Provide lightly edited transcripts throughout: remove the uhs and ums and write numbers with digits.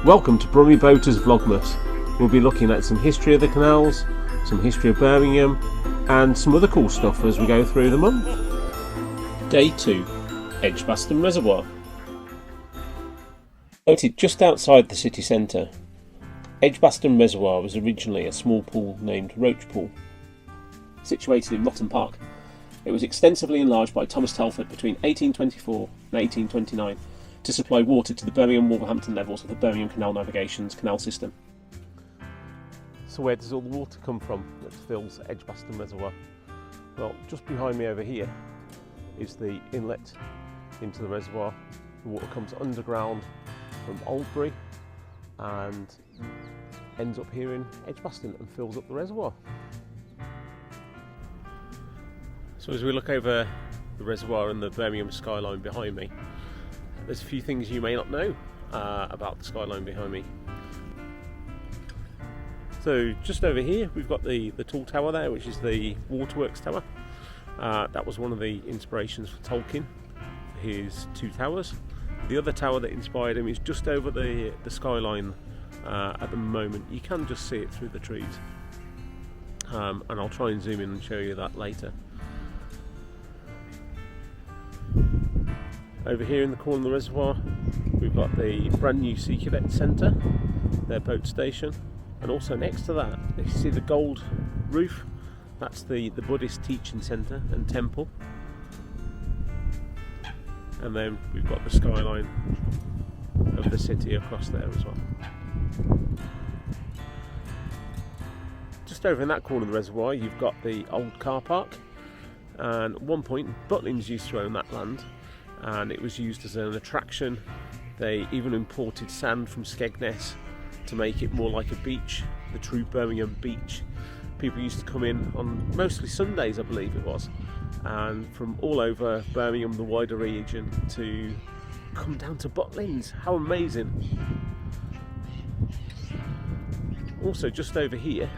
Welcome to Brummieboaters Vlogmas. We'll be looking at some history of the canals, some history of Birmingham, and some other cool stuff as we go through the month. Day 2, Edgbaston Reservoir. Located just outside the city centre, Edgbaston Reservoir was originally a small pool named Roach Pool. Situated in Rotten Park, it was extensively enlarged by Thomas Telford between 1824 and 1829 to supply water to the Birmingham-Wolverhampton levels of the Birmingham Canal Navigation's canal system. So where does all the water come from that fills Edgbaston Reservoir? Well, just behind me over here is the inlet into the reservoir. The water comes underground from Oldbury and ends up here in Edgbaston and fills up the reservoir. So as we look over the reservoir and the Birmingham skyline behind me, there's a few things you may not know about the skyline behind me. So just over here we've got the tall tower there, which is the Waterworks Tower. That was one of the inspirations for Tolkien, his two towers. The other tower that inspired him is just over the skyline at the moment. You can just see it through the trees, and I'll try and zoom in and show you that later. Over here in the corner of the reservoir we've got the brand new Sea Cadet Centre, their boat station, and also next to that you see the gold roof. That's the Buddhist teaching centre and temple. And then we've got the skyline of the city across there as well. Just over in that corner of the reservoir you've got the old car park, and at one point Butlins used to own that land and it was used as an attraction. They even imported sand from Skegness to make it more like a beach, the true Birmingham beach. People used to come in on mostly Sundays, I believe it was, and from all over Birmingham, the wider region, to come down to Butlins. How amazing! Also just over here,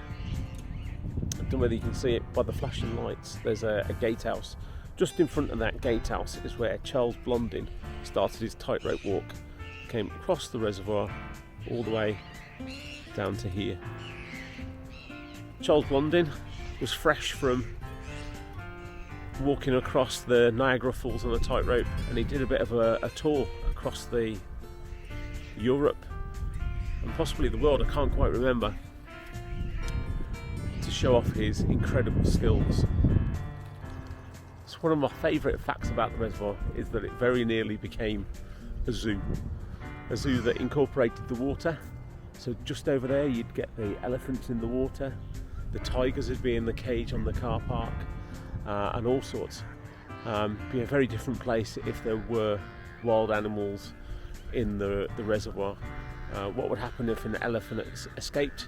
I don't know whether you can see it by the flashing lights, there's a gatehouse. Just in front of that gatehouse is where Charles Blondin started his tightrope walk. Came across the reservoir all the way down to here. Charles Blondin was fresh from walking across the Niagara Falls on a tightrope, and he did a bit of a tour across the Europe and possibly the world, I can't quite remember, to show off his incredible skills. One of my favourite facts about the reservoir is that it very nearly became a zoo that incorporated the water. So just over there you'd get the elephants in the water, the tigers would be in the cage on the car park, and all sorts. Be a very different place if there were wild animals in the reservoir. What would happen if an elephant escaped?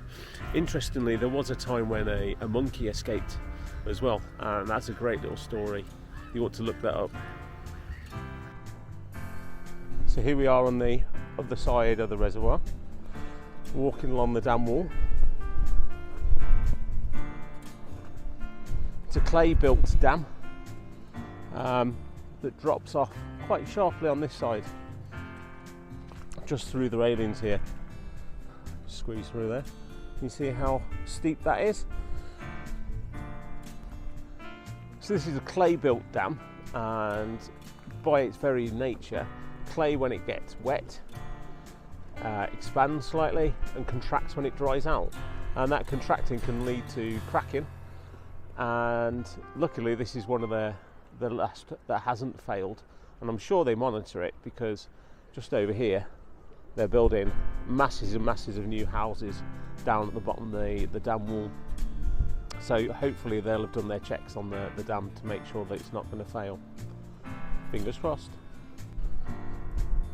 Interestingly, there was a time when a monkey escaped as well, and that's a great little story. You want to look that up. So here we are on the other side of the reservoir, walking along the dam wall. It's a clay-built dam that drops off quite sharply on this side, just through the railings here. Squeeze through there. Can you see how steep that is? So this is a clay-built dam, and by its very nature, clay when it gets wet expands slightly and contracts when it dries out, and that contracting can lead to cracking, and luckily this is one of the last that hasn't failed, and I'm sure they monitor it because just over here they're building masses and masses of new houses down at the bottom of the dam wall. So hopefully they'll have done their checks on the dam to make sure that it's not going to fail. Fingers crossed.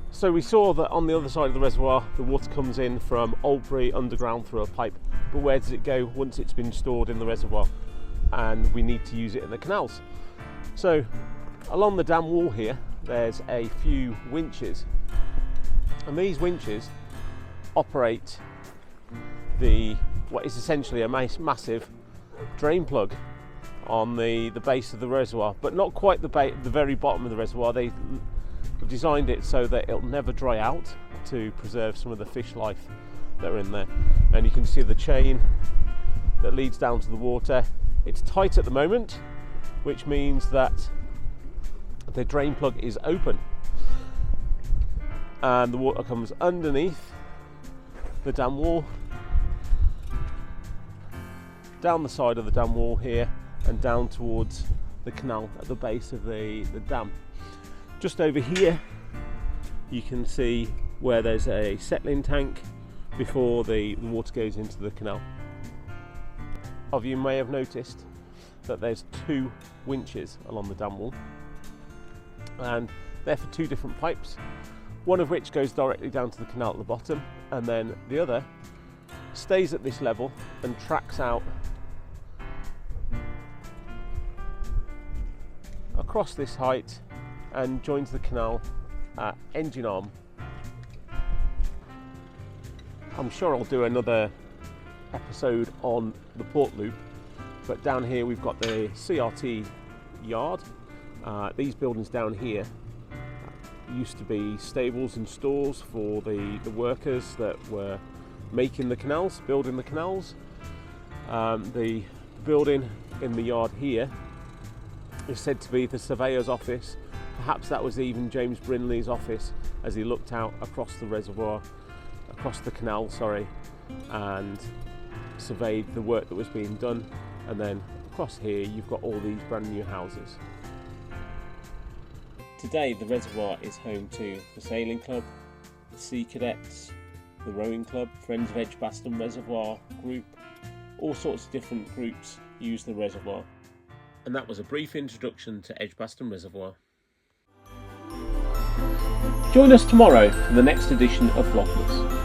So we saw that on the other side of the reservoir the water comes in from Oldbury underground through a pipe, but where does it go once it's been stored in the reservoir and we need to use it in the canals? So along the dam wall here there's a few winches, and these winches operate what is essentially a massive drain plug on the base of the reservoir, but not quite the very bottom of the reservoir. They've designed it so that it'll never dry out to preserve some of the fish life that are in there. And you can see the chain that leads down to the water. It's tight at the moment, which means that the drain plug is open and the water comes underneath the dam wall, down the side of the dam wall here, and down towards the canal at the base of the dam. Just over here you can see where there's a settling tank before the water goes into the canal. Of you may have noticed that there's 2 winches along the dam wall, and they're for 2 different pipes, one of which goes directly down to the canal at the bottom, and then the other stays at this level and tracks out across this height and joins the canal at engine arm. I'm sure I'll do another episode on the port loop, but down here we've got the CRT yard. These buildings down here used to be stables and stores for the workers that were making the canals, building the canals. The building in the yard here is said to be the surveyor's office. Perhaps that was even James Brindley's office as he looked out across the reservoir, across the canal, and surveyed the work that was being done. And then across here you've got all these brand new houses. Today the reservoir is home to the Sailing Club, the Sea Cadets, the Rowing Club, Friends of Edgbaston Reservoir group. All sorts of different groups use the reservoir. And that was a brief introduction to Edgbaston Reservoir. Join us tomorrow for the next edition of Vlogmas.